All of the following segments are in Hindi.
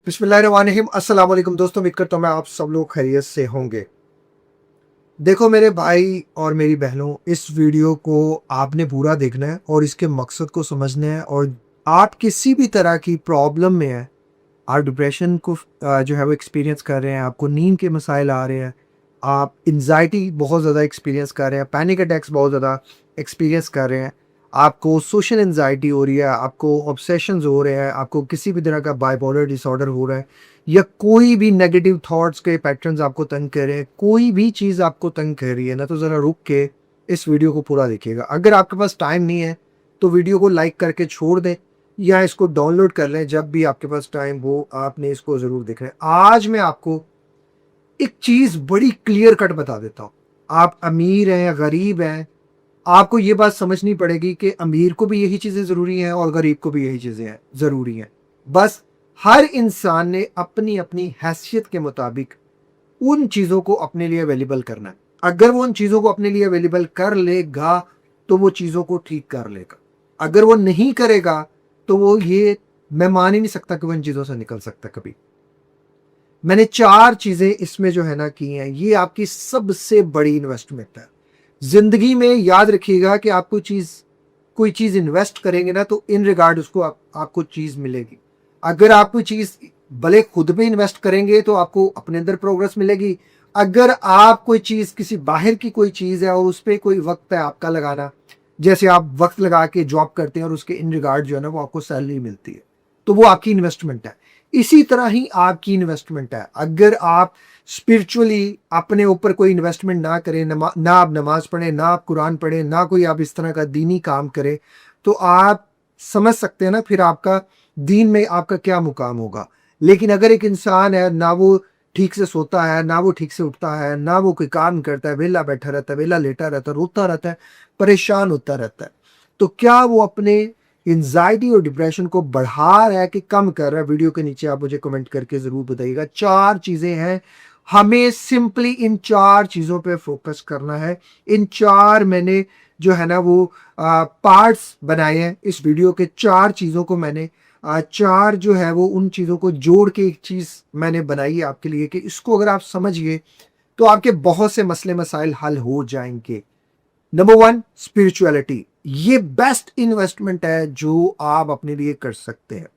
बिस्मिल्लाहिर्रहमानिर्रहीम। अस्सलाम वालेकुम दोस्तों, उम्मीद करता हूँ मैं आप सब लोग खैरियत से होंगे। देखो मेरे भाई और मेरी बहनों, इस वीडियो को आपने पूरा देखना है और इसके मकसद को समझना है। और आप किसी भी तरह की प्रॉब्लम में हैं, आप डिप्रेशन को जो है वो एक्सपीरियंस कर रहे हैं, आपको नींद के मसाइल आ रहे हैं, आप एंजाइटी बहुत ज़्यादा एक्सपीरियंस कर रहे हैं, पैनिक अटैक्स बहुत ज़्यादा एक्सपीरियंस कर रहे हैं, आपको सोशल एंजाइटी हो रही है, आपको ऑब्सेशंस हो रहे हैं, आपको किसी भी तरह का बाइपोलर डिसऑर्डर हो रहा है, या कोई भी नेगेटिव थॉट्स के पैटर्न्स आपको तंग कर रहे हैं, कोई भी चीज़ आपको तंग कर रही है ना, तो ज़रा रुक के इस वीडियो को पूरा देखिएगा। अगर आपके पास टाइम नहीं है तो वीडियो को लाइक करके छोड़ दें या इसको डाउनलोड कर लें। जब भी आपके पास टाइम हो आपने इसको ज़रूर देखना है। आज मैं आपको एक चीज़ बड़ी क्लियर कट बता देता हूँ। आप अमीर हैं या गरीब हैं, आपको ये बात समझनी पड़ेगी कि अमीर को भी यही चीज़ें ज़रूरी हैं और गरीब को भी यही चीज़ें हैं ज़रूरी हैं। बस हर इंसान ने अपनी अपनी हैसियत के मुताबिक उन चीज़ों को अपने लिए अवेलेबल करना है। अगर वो उन चीज़ों को अपने लिए अवेलेबल कर लेगा तो वो चीज़ों को ठीक कर लेगा। अगर वो नहीं करेगा तो वो ये मैं मान ही नहीं सकता कि वो इन चीज़ों से निकल सकता कभी। मैंने 4 चीज़ें इसमें जो है ना की हैं, ये आपकी सबसे बड़ी इन्वेस्टमेंट है। ज़िंदगी में याद रखिएगा कि आप कोई चीज़ इन्वेस्ट करेंगे ना तो इन रिगार्ड उसको आपको चीज़ मिलेगी। अगर आप कोई चीज़ भले खुद में इन्वेस्ट करेंगे तो आपको अपने अंदर प्रोग्रेस मिलेगी। अगर आप कोई चीज़ किसी बाहर की कोई चीज़ है और उस पे कोई वक़्त है आपका लगाना, जैसे आप वक़्त लगा के जॉब करते हैं और उसके इन रिगार्ड जो है ना वो आपको सैलरी मिलती है, तो वो आपकी इन्वेस्टमेंट है। इसी तरह ही आपकी इन्वेस्टमेंट है। अगर आप स्पिरिचुअली अपने ऊपर कोई इन्वेस्टमेंट ना करें, ना आप नमाज पढ़ें, ना आप कुरान पढ़ें, ना कोई आप इस तरह का दीनी काम करें, तो आप समझ सकते हैं ना फिर आपका दीन में आपका क्या मुकाम होगा। लेकिन अगर एक इंसान है, ना वो ठीक से सोता है, ना वो ठीक से उठता है, ना वो कोई काम करता है, वेला बैठा रहता है, वेला लेटा रहता है, रोता रहता है, परेशान होता रहता है, तो क्या वो अपने एंजाइटी और डिप्रेशन को बढ़ा रहा है कि कम कर रहा है? वीडियो के नीचे आप मुझे कमेंट करके ज़रूर बताइएगा। 4 चीज़ें हैं, हमें सिंपली इन 4 चीज़ों पे फोकस करना है। इन 4 मैंने जो है ना वो पार्ट्स बनाए हैं इस वीडियो के। 4 चीज़ों को मैंने 4 जो है वो उन चीज़ों को जोड़ के एक चीज़ मैंने बनाई है आपके लिए कि इसको अगर आप समझिए तो आपके बहुत से मसले मसाइल हल हो जाएंगे। Number 1, spirituality. ये बेस्ट इन्वेस्टमेंट है जो आप अपने लिए कर सकते हैं।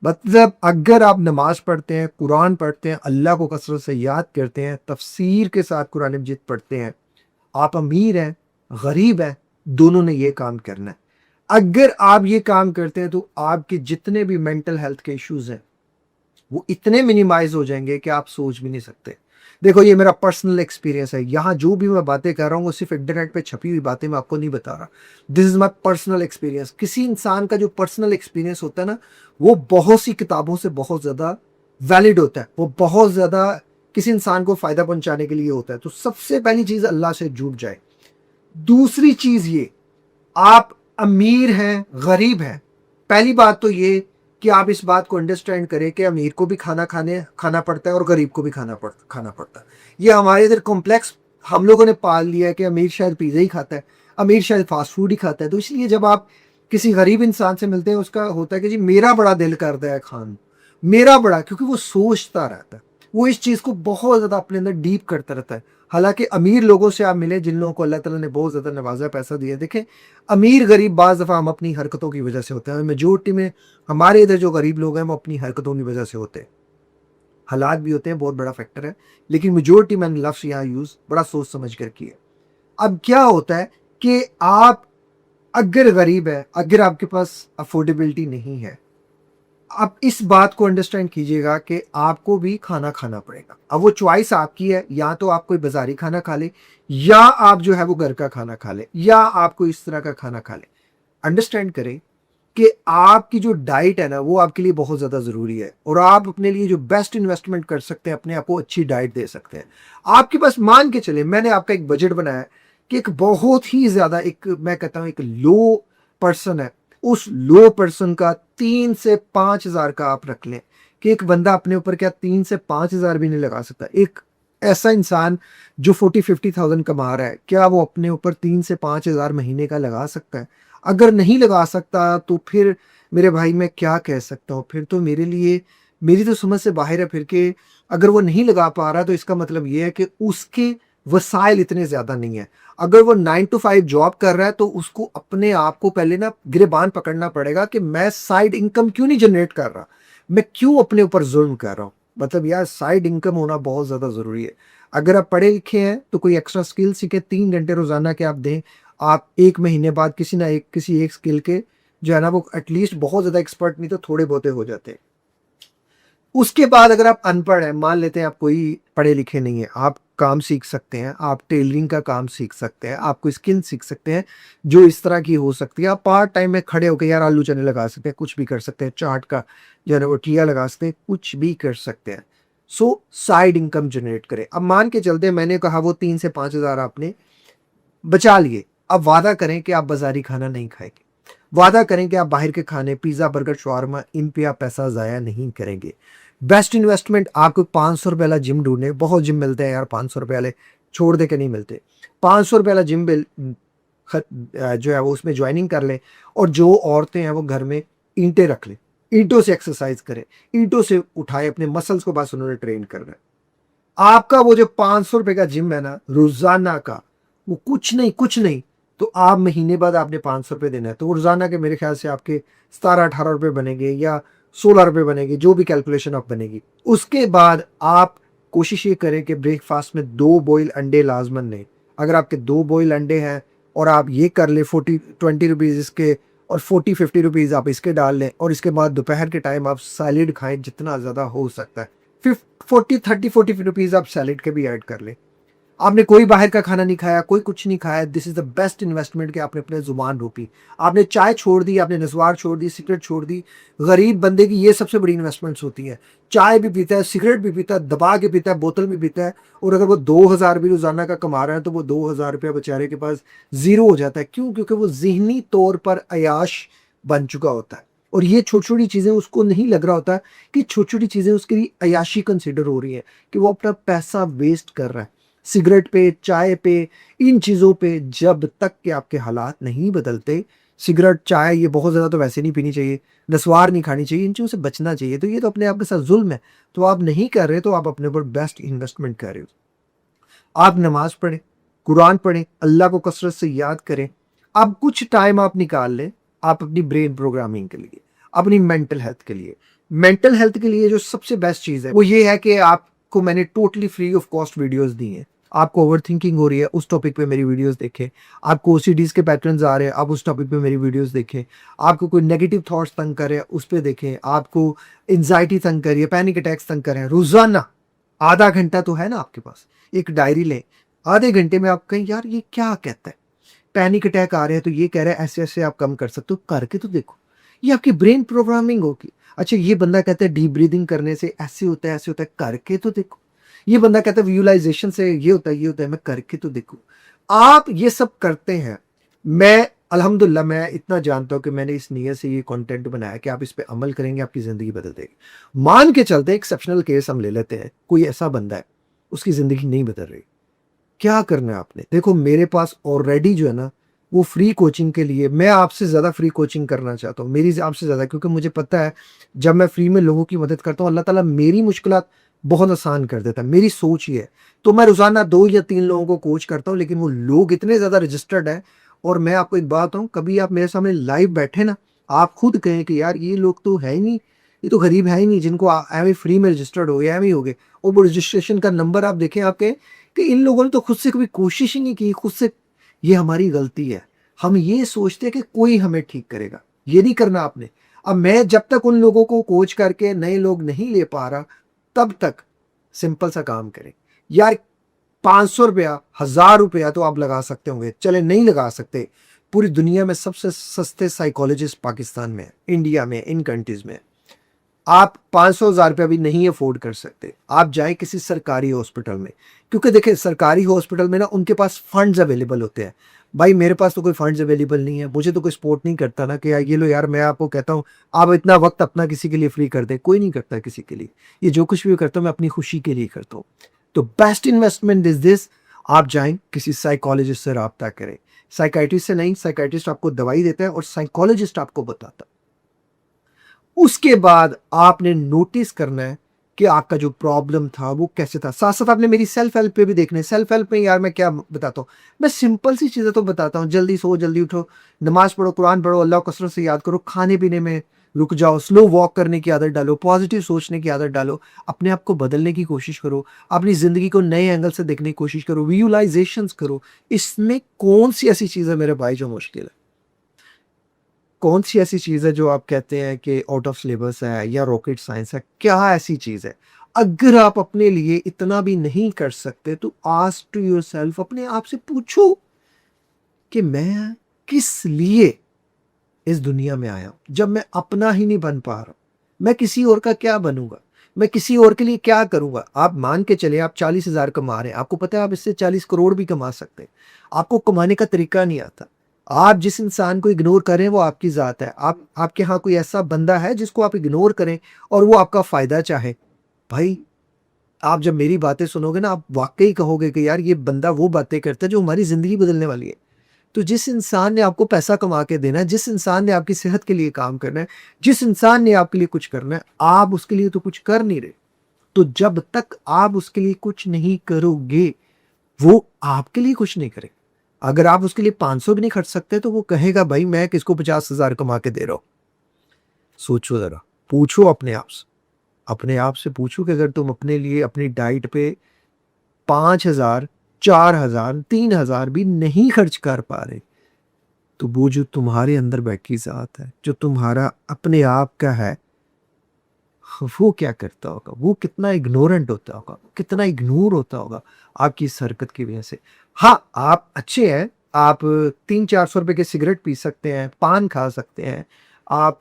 मतलब अगर आप नमाज पढ़ते हैं, कुरान पढ़ते हैं, अल्लाह को कसरत से याद करते हैं, तफसीर के साथ कुरान मजीद पढ़ते हैं, आप अमीर हैं, गरीब हैं, दोनों ने ये काम करना है। अगर आप ये काम करते हैं तो आपके जितने भी मेंटल हेल्थ के इश्यूज हैं वो इतने मिनिमाइज हो जाएंगे कि आप सोच भी नहीं सकते। देखो ये मेरा पर्सनल एक्सपीरियंस है। यहाँ जो भी मैं बातें कर रहा हूँ वो सिर्फ इंटरनेट पे छपी हुई बातें मैं आपको नहीं बता रहा। This is my personal experience. किसी इंसान का जो पर्सनल एक्सपीरियंस होता है ना, वो बहुत सी किताबों से बहुत ज़्यादा वैलिड होता है। वो बहुत ज़्यादा किसी इंसान को फ़ायदा पहुंचाने के लिए होता है। तो सबसे पहली चीज़ अल्लाह से जुड़ जाए। दूसरी चीज़ ये, आप अमीर हैं, गरीब हैं, पहली बात तो ये कि आप इस बात को अंडरस्टैंड करें कि अमीर को भी खाना पड़ता है और गरीब को भी खाना पड़ता है। ये हमारे इधर कॉम्प्लेक्स हम लोगों ने पाल लिया है कि अमीर शायद पिज़्ज़ा ही खाता है, अमीर शायद फास्ट फूड ही खाता है। तो इसलिए जब आप किसी गरीब इंसान से मिलते हैं उसका होता है कि जी मेरा बड़ा दिल करता है खान, मेरा बड़ा, क्योंकि वो सोचता रहता है, वो इस चीज़ को बहुत ज़्यादा अपने अंदर डीप करता रहता है। हालांकि अमीर लोगों से आप मिले जिन लोगों को अल्लाह ताला ने बहुत ज़्यादा नवाजा, पैसा दिया, देखें अमीर गरीब बाज़ दफ़ा हम अपनी हरकतों की वजह से होते हैं। मेजोरिटी में हमारे इधर जो गरीब लोग हैं वो अपनी हरकतों की वजह से होते हैं। हालात भी होते हैं, बहुत बड़ा फैक्टर है, लेकिन मेजोरिटी मैंने लफ्ज़ यहाँ यूज़ बड़ा सोच समझ कर किया। अब क्या होता है कि आप अगर गरीब है, अगर आपके पास अफोर्डेबिलिटी नहीं है, आप इस बात को अंडरस्टैंड कीजिएगा कि आपको भी खाना खाना पड़ेगा। अब वो चॉइस आपकी है, या तो आप कोई बाजारी खाना खा ले, या आप जो है वो घर का खाना खा ले, या आप कोई इस तरह का खाना खा ले। अंडरस्टैंड करें कि आपकी जो डाइट है ना वो आपके लिए बहुत ज़्यादा ज़रूरी है, और आप अपने लिए जो बेस्ट इन्वेस्टमेंट कर सकते हैं, अपने आप को अच्छी डाइट दे सकते हैं। आपके पास मान के चले मैंने आपका एक बजट बनाया है कि एक बहुत ही ज़्यादा, एक मैं कहता हूँ एक लो पर्सन है, उस लो पर्सन का 3 से 5 हज़ार का आप रख लें कि एक बंदा अपने ऊपर क्या 3 से 5 हज़ार भी नहीं लगा सकता। एक ऐसा इंसान जो 40-50 थाउजेंड कमा रहा है, क्या वो अपने ऊपर 3 से 5 हज़ार महीने का लगा सकता है? अगर नहीं लगा सकता तो फिर मेरे भाई मैं क्या कह सकता हूँ, फिर तो मेरे लिए मेरी तो समझ से बाहर है फिर कि अगर वो नहीं लगा पा रहा तो इसका मतलब ये है कि उसके वसाइल इतने ज़्यादा नहीं है। अगर वो 9 टू 5 जॉब कर रहा है तो उसको अपने आप को पहले ना गिरबान पकड़ना पड़ेगा कि मैं साइड इनकम क्यों नहीं जनरेट कर रहा? मैं क्यों अपने ऊपर ज़ुल्म कर रहा हूँ? मतलब यार साइड इनकम होना बहुत ज़्यादा ज़रूरी है। अगर आप पढ़े लिखे हैं तो कोई एक्स्ट्रा स्किल सीखें, 3 घंटे रोज़ाना के आप दें। आप 1 महीने बाद किसी एक स्किल के जो है ना वो एटलीस्ट बहुत ज़्यादा एक्सपर्ट नहीं तो थोड़े बहुते हो जाते हैं। उसके बाद अगर आप अनपढ़ हैं, मान लेते हैं आप कोई पढ़े लिखे नहीं हैं, आप काम सीख सकते हैं, आप टेलरिंग का काम सीख सकते हैं, आप कोई स्किल सीख सकते हैं, जो इस तरह की हो सकती है। आप पार्ट टाइम में खड़े होके यार आलू चने लगा सकते हैं, कुछ भी कर सकते हैं, चाट का जो है ना वो ठिया लगा सकते हैं, कुछ भी कर सकते हैं। सो साइड इनकम जनरेट करें। अब मान के चलते हैं मैंने कहा वो 3 से 5,000 आपने बचा लिए। अब वादा करें कि आप बाज़ारी खाना नहीं खाएँगे। वादा करें कि आप बाहर के खाने, पिज़्ज़ा, बर्गर, शवारमा इन पे आप पैसा ज़ाया नहीं करेंगे। बेस्ट इन्वेस्टमेंट आपको ₹500 वाला जिम ढूँढें, बहुत जिम मिलते हैं यार ₹500 वाले, छोड़ दे के नहीं मिलते। ₹500 वाला जिम जो है वो उसमें जॉइनिंग कर लें और जो औरतें हैं वो घर में ईंटें रख लें। ईंटों से एक्सरसाइज़ करें, ईंटों से उठाएँ अपने मसल्स को बस उन्होंने ट्रेन करना है। आपका वो जो ₹500 का जिम है ना, रोज़ाना का, वो कुछ नहीं, तो आप महीने बाद आपने ₹500 देना है। तो वो रोज़ाना के मेरे ख़्याल से आपके 17-18 रुपए बनेंगे या 16 रुपए बनेंगे, जो भी कैलकुलेशन आप बनेगी। उसके बाद आप कोशिश ये करें कि ब्रेकफ़ास्ट में 2 बॉयल अंडे लाज़मन लें। अगर आपके 2 बॉयल अंडे हैं और आप ये कर लें 40 20 रुपीज़ इसके और 40-50 रुपीज़ आप इसके डाल लें और इसके बाद दोपहर के टाइम आप सैलेड खाएँ जितना ज़्यादा हो सकता है। फिर 40 रुपीज़ आप सैलेड के भी ऐड कर लें। आपने कोई बाहर का खाना नहीं खाया, कोई कुछ नहीं खाया, this is the best investment कि आपने अपने ज़ुबान रोकी। आपने चाय छोड़ दी, आपने नस्वार छोड़ दी, सिगरेट छोड़ दी। गरीब बंदे की ये सबसे बड़ी इन्वेस्टमेंट्स होती हैं। चाय भी पीता है, सिगरेट भी पीता है, दबा के पीता है, बोतल भी पीता है और अगर वो 2,000 भी रोज़ाना का कमा रहा है तो वो ₹2,000 बेचारे के पास ज़ीरो हो जाता है। क्यों? क्योंकि वो ज़हनी तौर पर अय्याश बन चुका होता है और ये छोटी-छोटी चीज़ें उसको नहीं लग रहा होता कि छोटी-छोटी चीज़ें उसके लिए अय्याशी कंसिडर हो रही हैं कि वो अपना पैसा वेस्ट कर रहा है। सिगरेट पे, चाय पे, इन चीज़ों पे जब तक कि आपके हालात नहीं बदलते, सिगरेट, चाय ये बहुत ज़्यादा तो वैसे नहीं पीनी चाहिए, नस्वार नहीं खानी चाहिए, इन चीज़ों से बचना चाहिए। तो ये तो अपने आप के साथ ज़ुल्म है। तो आप नहीं कर रहे तो आप अपने ऊपर बेस्ट इन्वेस्टमेंट कर रहे हो। आप नमाज़ पढ़ें, कुरान पढ़ें, अल्लाह को कसरत से याद करें। अब कुछ टाइम आप निकाल लें, आप अपनी ब्रेन प्रोग्रामिंग के लिए, अपनी मेंटल हेल्थ के लिए। मेंटल हेल्थ के लिए जो सबसे बेस्ट चीज़ है, वो ये है कि आपको मैंने totally free of cost videos दी हैं। आपको ओवरथिंकिंग हो रही है, उस टॉपिक पे मेरी वीडियोज़ देखें। आपको ओसीडीज़ के पैटर्न्स आ रहे हैं, आप उस टॉपिक पे मेरी वीडियोज़ देखें। आपको कोई नेगेटिव थॉट्स तंग कर रहे हैं, उस पे देखें। आपको एंग्ज़ायटी तंग कर रही है, पैनिक अटैक्स तंग कर रहे हैं, रोज़ाना आधा घंटा तो है ना आपके पास, एक डायरी लें। आधे घंटे में आप कहें यार ये क्या कहता है? पैनिक अटैक आ रहे हैं तो ये कह रहा है ऐसे-ऐसे आप कम कर सकते हो, करके तो देखो। ये आपकी ब्रेन प्रोग्रामिंग होगी। अच्छा ये बंदा कहता है डीप ब्रीथिंग करने से ऐसे होता है, करके तो देखो। ये बंदा कहता है विजुअलाइज़ेशन से ये होता है, मैं करके तो देखूँ। आप ये सब करते हैं। मैं अल्हम्दुलिल्लाह मैं इतना जानता हूँ कि मैंने इस नीयत से ये कंटेंट बनाया कि आप इस पे अमल करेंगे, आपकी ज़िंदगी बदल देगी। मान के चलते एक्सेप्शनल केस हम ले लेते हैं, कोई ऐसा बंदा है, उसकी ज़िंदगी नहीं बदल रही। क्या करना है आपने? देखो मेरे पास ऑलरेडी जो है ना, वो फ्री कोचिंग के लिए मैं आपसे ज़्यादा फ्री कोचिंग करना चाहता हूँ। मेरी आपसे ज़्यादा क्योंकि मुझे पता है जब मैं फ्री में लोगों की मदद करता हूँ, अल्लाह ताला मेरी मुश्किलात बहुत आसान कर देता है। मेरी सोच ये है। तो मैं रोज़ाना 2 या 3 लोगों को कोच करता हूँ, लेकिन वो लोग इतने ज़्यादा रजिस्टर्ड हैं और मैं आपको एक बात बताऊँ, कभी आप मेरे सामने लाइव बैठे ना, आप खुद कहें कि यार ये लोग तो है ही नहीं, ये तो गरीब है ही नहीं जिनको एवें फ्री में रजिस्टर्ड हो गए, एवें ही हो गए और वो रजिस्ट्रेशन का नंबर आप देखें, आप कहें कि इन लोगों ने तो खुद से कभी कोशिश ही नहीं की, खुद से। ये हमारी गलती है। हम ये सोचते हैं कि कोई हमें ठीक करेगा, ये नहीं करना आपने। अब मैं जब तक उन लोगों को कोच करके नए लोग नहीं ले पा रहा, तब तक सिंपल सा काम करें। यार ₹500, ₹1000 तो आप लगा सकते होंगे, चले नहीं लगा सकते। पूरी दुनिया में सबसे सस्ते साइकोलॉजिस्ट पाकिस्तान में है, इंडिया में, इन कंट्रीज़ में। आप 500,000 रुपया भी नहीं अफोर्ड कर सकते। आप जाएँ किसी सरकारी हॉस्पिटल में, क्योंकि देखिए सरकारी हॉस्पिटल में ना उनके पास फंड्स अवेलेबल होते हैं। भाई मेरे पास तो कोई फंड्स अवेलेबल नहीं है, मुझे तो कोई सपोर्ट नहीं करता ना कि यार ये लो यार मैं आपको कहता हूँ, आप इतना वक़्त अपना किसी के लिए फ्री कर दें, कोई नहीं करता है किसी के लिए। ये जो कुछ भी करता हूँ मैं अपनी खुशी के लिए करता हूँ। तो बेस्ट इन्वेस्टमेंट इज़ दिस, आप जाएँ किसी साइकोलॉजिस्ट से राब्ता करें। साइकियाट्रिस्ट से नहीं, साइकियाट्रिस्ट आपको दवाई देता है और साइकोलॉजिस्ट आपको बताता है। उसके बाद आपने नोटिस करना है कि आपका जो प्रॉब्लम था वो कैसे था। साथ साथ आपने मेरी सेल्फ हेल्प पे भी देखना है। सेल्फ हेल्प में यार मैं क्या बताता हूँ, मैं सिंपल सी चीज़ें तो बताता हूँ, जल्दी सो जल्दी उठो, नमाज पढ़ो, कुरान पढ़ो, अल्लाह को कसरत से याद करो, खाने पीने में रुक जाओ, स्लो वॉक करने की आदत डालो, पॉजिटिव सोचने की आदत डालो, अपने आप को बदलने की कोशिश करो, अपनी ज़िंदगी को नए एंगल से देखने की कोशिश करो, विजुअलाइजेशंस करो। इसमें कौन सी ऐसी चीज़ है मेरे भाई जो मुश्किल है? कौन सी ऐसी चीज़ है जो आप कहते हैं कि आउट ऑफ सिलेबस है या रॉकेट साइंस है? क्या ऐसी चीज़ है? अगर आप अपने लिए इतना भी नहीं कर सकते तो आस्क टू योरसेल्फ, अपने आप से पूछो कि मैं किस लिए इस दुनिया में आया हूँ? जब मैं अपना ही नहीं बन पा रहा हूँ, मैं किसी और का क्या बनूँगा? मैं किसी और के लिए क्या करूँगा? आप मान के चलिए आप 40,000 कमा रहे हैं, आपको पता है आप इससे 40 करोड़ भी कमा सकते हैं। आपको कमाने का तरीका नहीं आता। आप जिस इंसान को इग्नोर कर रहे हैं वो आपकी ज़ात है। आप आपके यहाँ कोई ऐसा बंदा है जिसको आप इग्नोर करें और वो आपका फ़ायदा चाहे। भाई, आप जब मेरी बातें सुनोगे ना, आप वाक़ई कहोगे कि यार ये बंदा वो बातें करता है जो हमारी ज़िंदगी बदलने वाली है। तो जिस इंसान ने आपको पैसा कमा के देना है, जिस इंसान ने आपकी सेहत के लिए काम करना है, जिस इंसान ने आपके लिए कुछ करना है, आप उसके लिए तो कुछ कर नहीं रहे। तो जब तक आप उसके लिए कुछ नहीं करोगे, वो आपके लिए कुछ नहीं करेगा। अगर आप उसके लिए 500 भी नहीं खर्च सकते तो वो कहेगा भाई मैं किसको 50,000 कमा के दे रहा हूँ। सोचो ज़रा, पूछो अपने आप से। अपने आप से पूछो कि अगर तुम अपने लिए अपनी डाइट पे 5,000, 4,000, 3,000 भी नहीं खर्च कर पा रहे, तो वो जो तुम्हारे अंदर बैठी ज़ात है, जो तुम्हारा अपने आप का है, वो क्या करता होगा? वो कितना इग्नोरेंट होता होगा, कितना इग्नोर होता होगा आपकी इस हरकत की वजह से। हाँ, आप अच्छे हैं, आप 300-400 रुपए के सिगरेट पी सकते हैं, पान खा सकते हैं, आप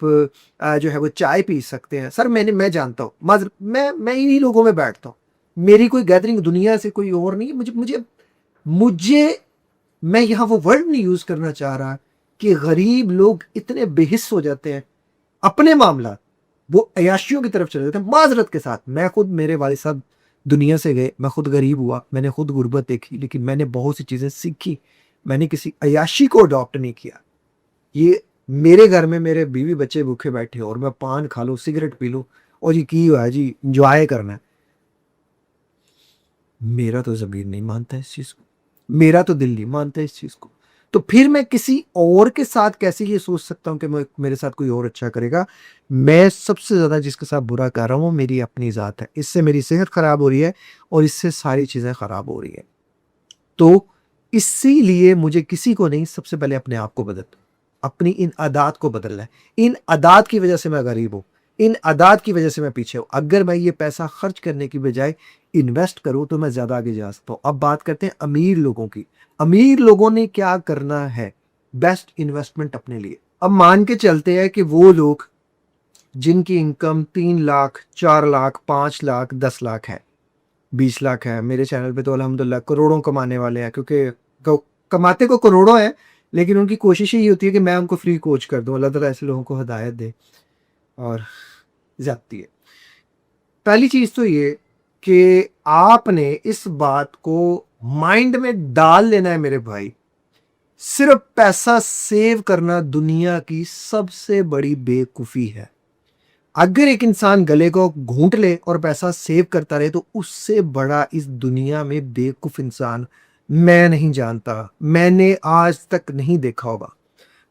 जो है वो चाय पी सकते हैं। सर मैं जानता हूँ, मैं इन्हीं लोगों में बैठता हूँ। मेरी कोई गैदरिंग दुनिया से कोई और नहीं है। मुझे मुझे मुझे मैं यहाँ वो वर्ड नहीं यूज़ करना चाह रहा कि गरीब लोग इतने बेहिस हो जाते हैं, अपने मामला वो अय्याशियों की तरफ चले जाते हैं माजरत के साथ। मैं खुद, मेरे वालिद साहब दुनिया से गए, मैं खुद गरीब हुआ, मैंने खुद गुर्बत देखी, लेकिन मैंने बहुत सी चीज़ें सीखी। मैंने किसी अय्याशी को अडॉप्ट नहीं किया। ये मेरे घर में मेरे बीवी बच्चे भूखे बैठे हो और मैं पान खा लूँ, सिगरेट पी लूँ और जी की हुआ है जी, इंजॉय करना है। मेरा तो ज़मीर नहीं मानता इस चीज़ को, मेरा तो दिल नहीं मानता इस चीज़ को। तो फिर मैं किसी और के साथ कैसे ये सोच सकता हूँ कि मेरे साथ कोई और अच्छा करेगा? मैं सबसे ज़्यादा जिसके साथ बुरा कर रहा हूँ वो मेरी अपनी ज़ात है। इससे मेरी सेहत ख़राब हो रही है और इससे सारी चीज़ें ख़राब हो रही हैं। तो इसीलिए मुझे किसी को नहीं, सबसे पहले अपने आप को बदलना, अपनी इन आदात को बदलना है। इन आदात की वजह से मैं गरीब हूँ, इन आदात की वजह से मैं पीछे हूँ। अगर मैं ये पैसा खर्च करने की बजाय इन्वेस्ट करूँ तो मैं ज़्यादा आगे जा सकता हूँ। अब बात करते हैं अमीर लोगों की। अमीर लोगों ने क्या करना है? बेस्ट इन्वेस्टमेंट अपने लिए। अब मान के चलते हैं कि वो लोग जिनकी इनकम 3 लाख, 4 लाख, 5 लाख, 10 लाख है, 20 लाख है। मेरे चैनल पे तो अल्हम्दुलिल्लाह करोड़ों कमाने वाले हैं, क्योंकि कमाते को करोड़ों हैं, लेकिन उनकी कोशिश ही होती है कि मैं उनको फ्री कोच कर दूं। अल्लाह ताला ऐसे लोगों को हिदायत दे और ज्यादती है। पहली चीज तो ये कि आपने इस बात को माइंड में डाल लेना है मेरे भाई, सिर्फ पैसा सेव करना दुनिया की सबसे बड़ी बेवकूफ़ी है। अगर एक इंसान गले को घूंट ले और पैसा सेव करता रहे तो उससे बड़ा इस दुनिया में बेवकूफ इंसान मैं नहीं जानता, मैंने आज तक नहीं देखा होगा।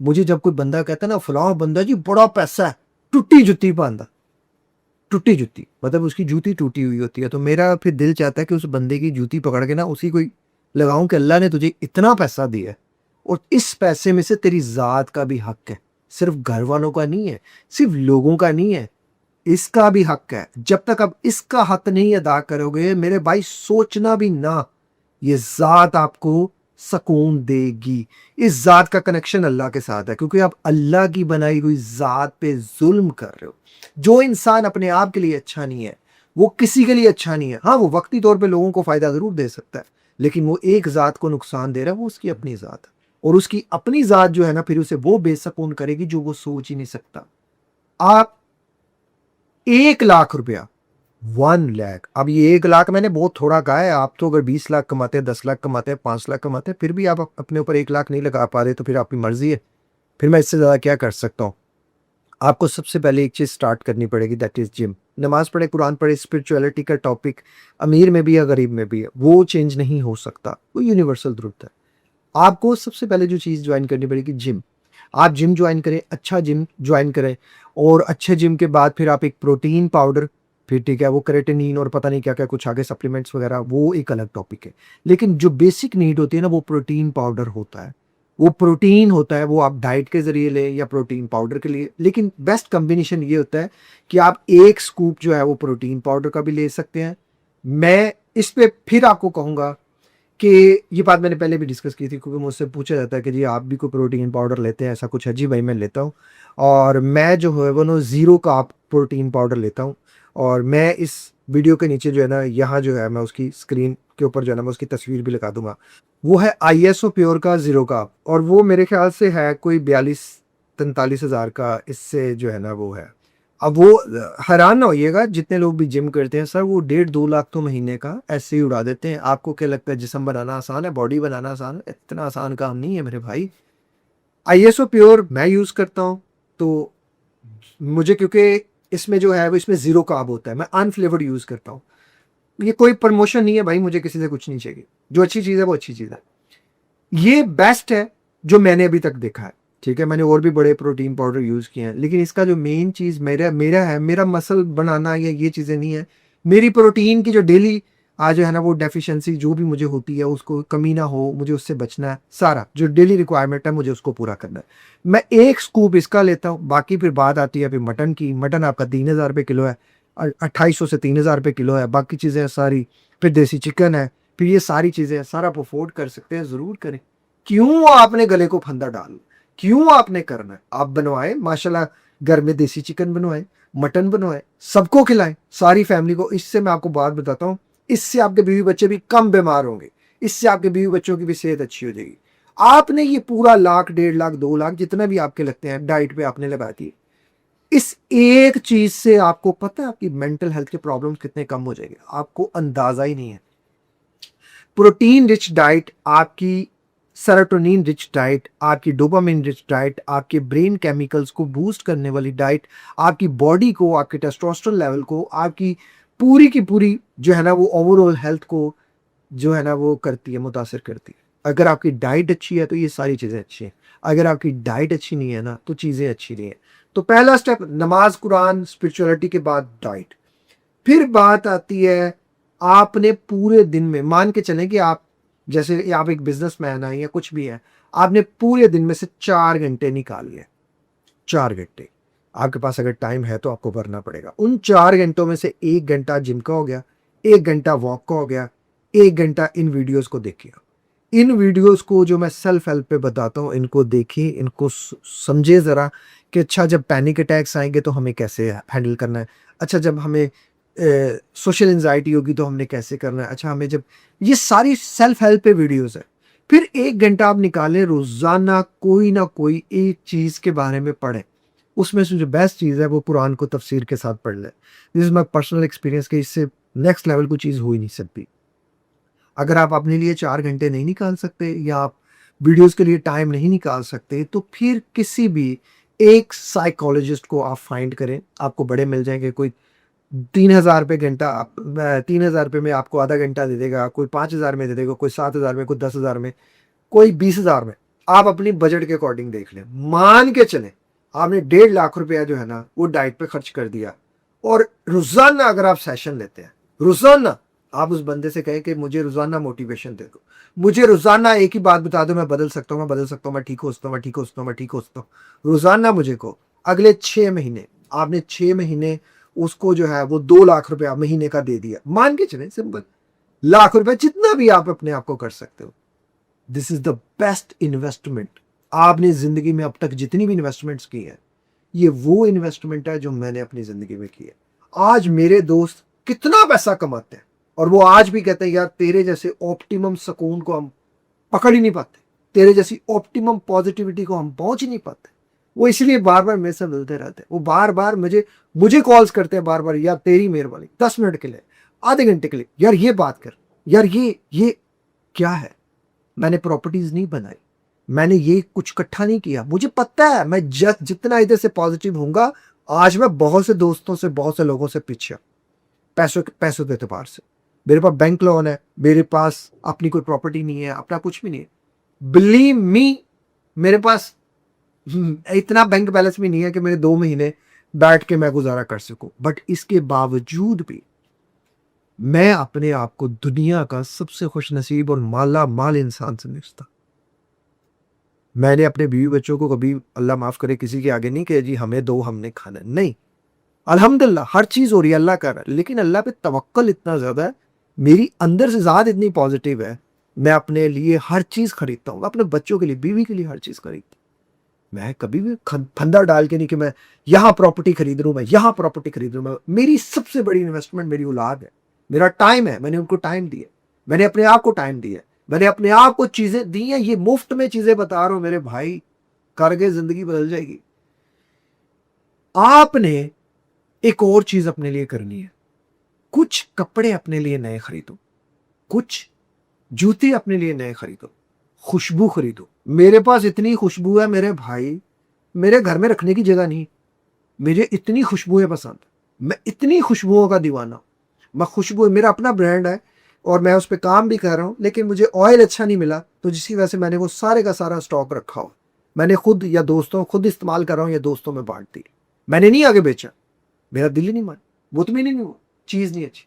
मुझे जब कोई बंदा कहता है ना फलां बंदा जी बड़ा पैसा है, टूटी जुत्ती पांदा, टूटी जुत्ती मतलब उसकी जूती टूटी हुई होती है, तो मेरा फिर दिल चाहता है कि उस बंदे की जूती पकड़ के ना उसी को लगाऊं कि अल्लाह ने तुझे इतना पैसा दिया है और इस पैसे में से तेरी जात का भी हक है, सिर्फ घर वालों का नहीं है, सिर्फ लोगों का नहीं है, इसका भी हक है। जब तक आप इसका हक नहीं अदा करोगे मेरे भाई, सोचना भी ना, ये जात आपको सुकून देगी। इस जात का कनेक्शन अल्लाह के साथ है, क्योंकि आप अल्लाह की बनाई हुई जात पे जुल्म कर रहे हो। जो इंसान अपने आप के लिए अच्छा नहीं है वो किसी के लिए अच्छा नहीं है। हाँ, वो वक्ती तौर पे लोगों को फायदा जरूर दे सकता है, लेकिन वो एक जात को नुकसान दे रहा है, वो उसकी अपनी जात है। और उसकी अपनी जात जो है ना, फिर उसे वो बेसकून करेगी जो वो सोच ही नहीं सकता। आप 1 लाख रुपया, 1 लाख, अब ये 1 लाख मैंने बहुत थोड़ा कहा है। आप तो अगर 20 लाख कमाते हैं, 10 लाख कमाते हैं, 5 लाख कमाते हैं, फिर भी आप अपने ऊपर 1 लाख नहीं लगा पा रहे, तो फिर आपकी मर्जी है। फिर मैं इससे ज्यादा क्या कर सकता हूँ? आपको सबसे पहले एक चीज़ स्टार्ट करनी पड़ेगी, दैट इज़ जिम। नमाज़ पढ़े, कुरान पढ़े, स्पिरिचुअलिटी का टॉपिक अमीर में भी है, गरीब में भी है, वो चेंज नहीं हो सकता, वो यूनिवर्सल ट्रुथ है। आपको सबसे पहले जो चीज़ ज्वाइन करनी पड़ेगी, जिम। आप जिम ज्वाइन करें, अच्छा जिम ज्वाइन करें, और अच्छे जिम के बाद फिर आप एक प्रोटीन पाउडर, फिर ठीक है वो क्रेटिनिन और पता नहीं क्या क्या कुछ आगे सप्लीमेंट्स वगैरह, वो एक अलग टॉपिक है। लेकिन जो बेसिक नीड होती है ना, वो प्रोटीन पाउडर होता है। वो प्रोटीन होता है, वो आप डाइट के जरिए लें या प्रोटीन पाउडर के लिए, लेकिन बेस्ट कॉम्बिनेशन ये होता है कि आप एक स्कूप जो है वो प्रोटीन पाउडर का भी ले सकते हैं। मैं इस पे फिर आपको कहूँगा कि ये बात मैंने पहले भी डिस्कस की थी, क्योंकि मुझसे पूछा जाता है कि जी आप भी कोई प्रोटीन पाउडर लेते हैं, ऐसा कुछ है? जी भाई मैं लेता हूँ, और मैं जो है वो नो ज़ीरो का प्रोटीन पाउडर लेता हूँ। और मैं इस वीडियो के नीचे जो है ना, यहाँ जो है मैं उसकी स्क्रीन के ऊपर जो है ना मैं उसकी तस्वीर भी लगा दूंगा। वो है आईएसओ प्योर का ज़ीरो का, और वो मेरे ख्याल से है कोई 42-43 हज़ार का, इससे जो है ना वो है। अब वो हैरान ना होइएगा, जितने लोग भी जिम करते हैं सर, वो 1.5-2 लाख तो महीने का ऐसे ही उड़ा देते हैं। आपको क्या लगता है जिस्म बनाना आसान है, बॉडी बनाना आसान है? इतना आसान काम नहीं है मेरे भाई। आईएसओ प्योर मैं यूज़ करता हूँ, तो मुझे क्योंकि इसमें जो है वो इसमें ज़ीरो कार्ब होता है, मैं अनफ्लेवर्ड यूज़ करता हूँ। ये कोई प्रमोशन नहीं है भाई, मुझे किसी से कुछ नहीं चाहिए, जो अच्छी चीज़ है वो अच्छी चीज़ है। ये बेस्ट है जो मैंने अभी तक देखा है। ठीक है, मैंने और भी बड़े प्रोटीन पाउडर यूज़ किए हैं, लेकिन इसका जो मेन चीज़ मेरा मेरा है, मेरा मसल बनाना या ये चीज़ें नहीं है। मेरी प्रोटीन की जो डेली आज जो है ना वो डेफिशिएंसी जो भी मुझे होती है, उसको कमी ना हो, मुझे उससे बचना है। सारा जो डेली रिक्वायरमेंट है मुझे उसको पूरा करना है। मैं एक स्कूप इसका लेता हूँ, बाकी फिर बात आती है फिर मटन की। मटन आपका 3,000 रुपये किलो है, 2,250 से 3,000 रुपये किलो है। बाकी चीज़ें सारी, फिर देसी चिकन है, फिर ये सारी चीज़ें सारा आप अफोर्ड कर सकते हैं, ज़रूर करें। क्यों आपने गले को फंदा डाल, क्यों आपने करना है? आप बनवाएं माशाल्लाह, घर में देसी चिकन बनवाएं, मटन बनवाएं, सबको खिलाएं, सारी फैमिली को। इससे मैं आपको बात बताता हूँ, इससे आपके बीवी बच्चे भी कम बीमार होंगे, इससे आपके बीवी बच्चों की भी सेहत अच्छी हो जाएगी। आपने ये पूरा 1,00,000, 1.5 लाख, 2 लाख जितना भी आपके लगते हैं डाइट पे आपने लगा दी, इस एक चीज से आपको पता है आपकी मेंटल हेल्थ के प्रॉब्लम्स कितने कम हो जाएंगे, आपको अंदाजा ही नहीं है। प्रोटीन रिच डाइट आपकी, सेरोटोनिन रिच डाइट आपकी, डोपामिन रिच डाइट आपके ब्रेन केमिकल्स को बूस्ट करने वाली डाइट, आपकी बॉडी को, आपके टेस्टोस्टेरोन लेवल को, आपकी पूरी की पूरी जो है ना वो ओवरऑल हेल्थ को जो है ना वो करती है, मुतासिर करती है। अगर आपकी डाइट अच्छी है तो ये सारी चीज़ें अच्छी हैं। अगर आपकी डाइट अच्छी नहीं है ना तो चीज़ें अच्छी नहीं है। तो पहला स्टेप नमाज, कुरान, स्पिरिचुअलिटी के बाद डाइट। फिर बात आती है, आपने पूरे दिन में मान के चलें कि आप जैसे आप एक बिजनेसमैन है या कुछ भी है, आपने पूरे दिन में से 4 घंटे निकाल लिए। 4 घंटे आपके पास अगर टाइम है तो आपको भरना पड़ेगा। उन 4 घंटों में से 1 घंटा जिम का हो गया, 1 घंटा वॉक का हो गया, 1 घंटा इन वीडियोस को देखिए। इन वीडियोस को जो मैं सेल्फ हेल्प पे बताता हूँ, इनको देखिए, इनको समझे ज़रा कि अच्छा जब पैनिक अटैक्स आएंगे तो हमें कैसे हैंडल करना है। अच्छा जब हमें सोशल एंजाइटी होगी तो हमने कैसे करना है। अच्छा हमें जब, ये सारी सेल्फ हेल्प पे वीडियोस है। फिर 1 घंटा आप निकालें रोज़ाना, कोई ना कोई एक चीज़ के बारे में पढ़ें। उसमें से जो बेस्ट चीज़ है वो कुरान को तफसीर के साथ पढ़ लें। This is my personal experience कि इससे नेक्स्ट लेवल कोई चीज़ हो ही नहीं सकती। अगर आप अपने लिए 4 घंटे नहीं निकाल सकते या आप वीडियोस के लिए टाइम नहीं निकाल सकते, तो फिर किसी भी एक साइकोलॉजिस्ट को आप फाइंड करें, आपको बड़े मिल जाएंगे। कोई 3,000 रुपये घंटा, 3,000 रुपये में आपको आधा घंटा दे देगा, कोई 5,000 में दे देगा, कोई 7,000 में, कोई 10,000 में, कोई 20,000 में। आप अपनी बजट के अकॉर्डिंग देख लें। मान के चलें आपने 1.5 लाख रुपया जो है ना वो डाइट पे खर्च कर दिया, और रोजाना अगर आप सेशन लेते हैं, रोजाना आप उस बंदे से कहें कि मुझे रोजाना मोटिवेशन दे दो, मुझे रोजाना एक ही बात बता दो, मैं बदल सकता हूँ, मैं बदल सकता हूँ, मैं ठीक हो सकता हूँ, मैं ठीक हो सकता हूँ, मैं ठीक हो सकता हूँ, रोजाना मुझे को। अगले 6 महीने आपने 6 महीने उसको जो है वो 2 लाख रुपया महीने का दे दिया, मान के चले सिंपल, लाख रुपया जितना भी आप अपने आप को कर सकते हो। This is the best investment. आपने जिंदगी में अब तक जितनी भी इन्वेस्टमेंट्स की है, ये वो इन्वेस्टमेंट है जो मैंने अपनी जिंदगी में की है। आज मेरे दोस्त कितना पैसा कमाते हैं, और वो आज भी कहते हैं यार तेरे जैसे ऑप्टिमम सुकून को हम पकड़ ही नहीं पाते, तेरे जैसी ऑप्टिमम पॉजिटिविटी को हम पहुंच ही नहीं पाते। वो इसलिए बार बार मेरे से मिलते रहते हैं, वो बार बार मुझे मुझे कॉल्स करते हैं बार बार, यार तेरी मेहरबानी 10 मिनट के लिए, आधे घंटे के लिए, यार ये बात कर, यार ये क्या है। मैंने प्रॉपर्टीज नहीं बनाई, मैंने ये कुछ इकट्ठा नहीं किया। मुझे पता है मैं जितना इधर से पॉजिटिव हूँगा, आज मैं बहुत से दोस्तों से, बहुत से लोगों से पीछे हूँ, पैसों के एतबार से। मेरे पास बैंक लोन है, मेरे पास अपनी कोई प्रॉपर्टी नहीं है, अपना कुछ भी नहीं है। बिलीव मी, मेरे पास इतना बैंक बैलेंस भी नहीं है कि मेरे 2 महीने बैठ के मैं गुजारा कर सकूं। बट इसके बावजूद भी मैं अपने आप को दुनिया का सबसे खुश नसीब और माला माल इंसान समझता। मैंने अपने बीवी बच्चों को कभी, अल्लाह माफ करे, किसी के आगे नहीं कहा जी हमें दो, हमने खाना नहीं। अल्हम्दुलिल्लाह हर चीज हो रही है, अल्लाह कर रहा है, लेकिन अल्लाह पे तवक्कल इतना ज्यादा है, मेरी अंदर से जात इतनी पॉजिटिव है, मैं अपने लिए हर चीज खरीदता हूँ, अपने बच्चों के लिए, बीवी के लिए हर चीज खरीदता हूँ। मैं कभी भी फंदा डाल के नहीं कि मैं यहाँ प्रॉपर्टी खरीद रहा हूँ, मैं यहाँ प्रॉपर्टी खरीद रहा हूँ। मेरी सबसे बड़ी इन्वेस्टमेंट मेरी औलाद है, मेरा टाइम है। मैंने उनको टाइम दिया, मैंने अपने आप को टाइम दिया, मैंने अपने आप को चीजें दी हैं। ये मुफ्त में चीजें बता रहा हूं मेरे भाई, करके जिंदगी बदल जाएगी। आपने एक और चीज अपने लिए करनी है, कुछ कपड़े अपने लिए नए खरीदो, कुछ जूते अपने लिए नए खरीदो, खुशबू खरीदो। मेरे पास इतनी खुशबू है मेरे भाई, मेरे घर में रखने की जगह नहीं। मुझे इतनी खुशबुएं पसंद, मैं इतनी खुशबुओं का दीवाना हूं। मैं खुशबू, मेरा अपना ब्रांड है और मैं उस पर काम भी कर रहा हूं, लेकिन मुझे ऑयल अच्छा नहीं मिला, तो जिसकी वजह से मैंने वो सारे का सारा स्टॉक रखा हो। मैंने खुद या दोस्तों, खुद इस्तेमाल कर रहा हूं या दोस्तों में बांट दी, मैंने नहीं आगे बेचा। मेरा दिल ही नहीं मान, वो तो नहीं हुआ, चीज नहीं अच्छी।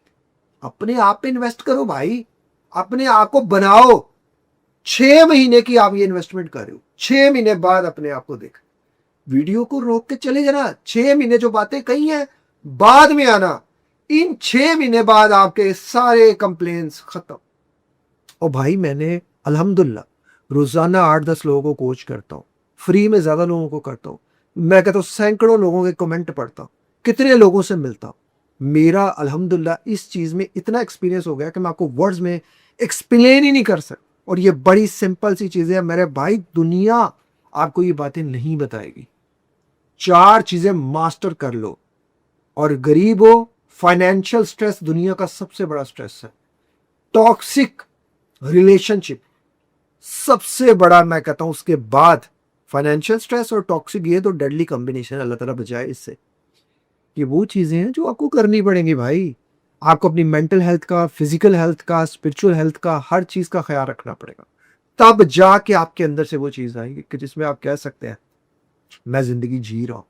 अपने आप पे इन्वेस्ट करो भाई, अपने आप को बनाओ। 6 महीने की आप ये इन्वेस्टमेंट कर रहे हो, 6 महीने बाद अपने आप को देख। वीडियो को रोक के चले जाना, 6 महीने जो बातें कही हैं बाद में आना, इन 6 महीने बाद आपके सारे कंप्लेंट्स खत्म। और भाई मैंने अल्हम्दुलिल्लाह रोजाना 8-10 लोगों को कोच करता हूँ, फ्री में ज्यादा लोगों को करता हूँ। मैं कहता हूँ सैकड़ों लोगों के कमेंट पढ़ता हूँ, कितने लोगों से मिलता हूँ। मेरा अल्हम्दुलिल्लाह इस चीज में इतना एक्सपीरियंस हो गया कि मैं आपको वर्ड्स में एक्सप्लेन ही नहीं कर सकता। और ये बड़ी सिंपल सी चीजें हैं मेरे भाई, दुनिया आपको ये बातें नहीं बताएगी। 4 चीजें मास्टर कर लो। और गरीब हो, फाइनेंशियल स्ट्रेस दुनिया का सबसे बड़ा स्ट्रेस है। टॉक्सिक रिलेशनशिप सबसे बड़ा, मैं कहता हूं उसके बाद फाइनेंशियल स्ट्रेस और टॉक्सिक, ये तो डेडली कॉम्बिनेशन, अल्लाह ताला बचाए इससे। ये वो चीजें हैं जो आपको करनी पड़ेंगी भाई। आपको अपनी मेंटल हेल्थ का, फिजिकल हेल्थ का, स्पिरिचुअल हेल्थ का, हर चीज का ख्याल रखना पड़ेगा। तब जाके आपके अंदर से वो चीज आएगी कि जिसमें आप कह सकते हैं मैं जिंदगी जी रहा हूं।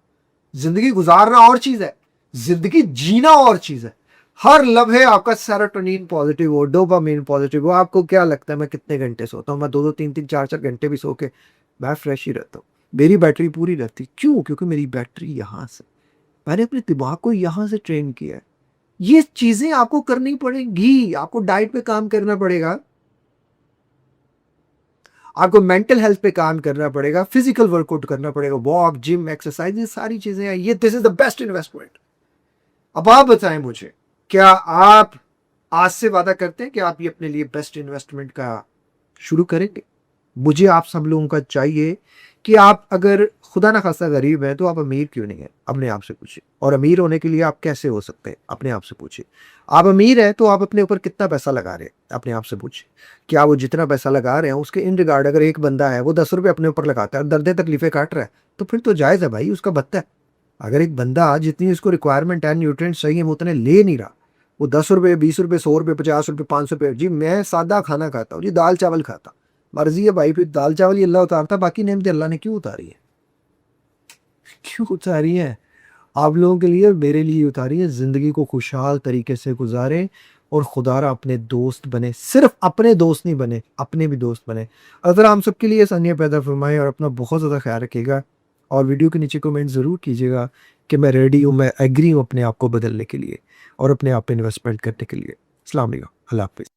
जिंदगी गुजारना और चीज है, जिंदगी जीना और चीज है। हर लम्हे आपका सेरोटोनिन पॉजिटिव हो, डोपामिन पॉजिटिव हो। आपको क्या लगता है मैं कितने घंटे सोता हूँ? मैं 2-2, 3-3, 4-4 घंटे भी सो के मैं फ्रेश ही रहता हूँ, मेरी बैटरी पूरी रहती। क्यों? क्योंकि मेरी बैटरी यहां से, मैंने अपने दिमाग को यहां से ट्रेन किया है। ये चीजें आपको करनी पड़ेगी। आपको डाइट पे काम करना पड़ेगा, आपको मेंटल हेल्थ पे काम करना पड़ेगा, फिजिकल वर्कआउट करना पड़ेगा, वॉक, जिम, एक्सरसाइज, ये सारी चीजें हैं। ये this is the best investment. अब आप बताएं मुझे, क्या आप आज से वादा करते हैं कि आप ये अपने लिए बेस्ट इन्वेस्टमेंट का शुरू करेंगे? मुझे आप सब लोगों का चाहिए कि आप अगर खुदा ना खासा गरीब है तो आप अमीर क्यों नहीं है, अपने आप से पूछिए। और अमीर होने के लिए आप कैसे हो सकते हैं, अपने आप से पूछिए। आप अमीर है तो आप अपने ऊपर कितना पैसा लगा रहे हैं, अपने आप से पूछिए। क्या वो जितना पैसा लगा रहे हैं उसके इन रिगार्ड, अगर एक बंदा है वो 10 रुपये अपने ऊपर लगाता है, दर्द तकलीफें काट रहा है, तो फिर तो जायज़ है भाई, उसका बत्ता है। अगर एक बंदा जितनी उसको रिक्वायरमेंट है, न्यूट्रिएंट्स चाहिए, वो उतने ले नहीं रहा, वो 10 रुपये, 20 रुपये, 100 रुपये, 50 रुपये, 500 रुपये, जी मैं सादा खाना खाता हूँ जी, दाल चावल खाता, मर्जी है भाई, फिर दाल चावल ही अल्लाह उतारता, बाकी नेमतें अल्लाह ने क्यों उतारी है? क्यों उतारी है? आप लोगों के लिए, मेरे लिए उतारी है। ज़िंदगी को खुशहाल तरीके से गुजारें और खुदारा अपने दोस्त बने। सिर्फ अपने दोस्त नहीं बने, अपने भी दोस्त बने। अगर हम सबके लिए आसानियाँ पैदा फरमाएं और अपना बहुत ज़्यादा ख्याल रखिएगा। और वीडियो के नीचे कमेंट ज़रूर कीजिएगा कि मैं रेडी हूँ, मैं एग्री हूँ अपने आप को बदलने के लिए और अपने आप पे इन्वेस्टमेंट करने के लिए। अस्सलाम वालेकुम, अल्लाह हाफ़िज़।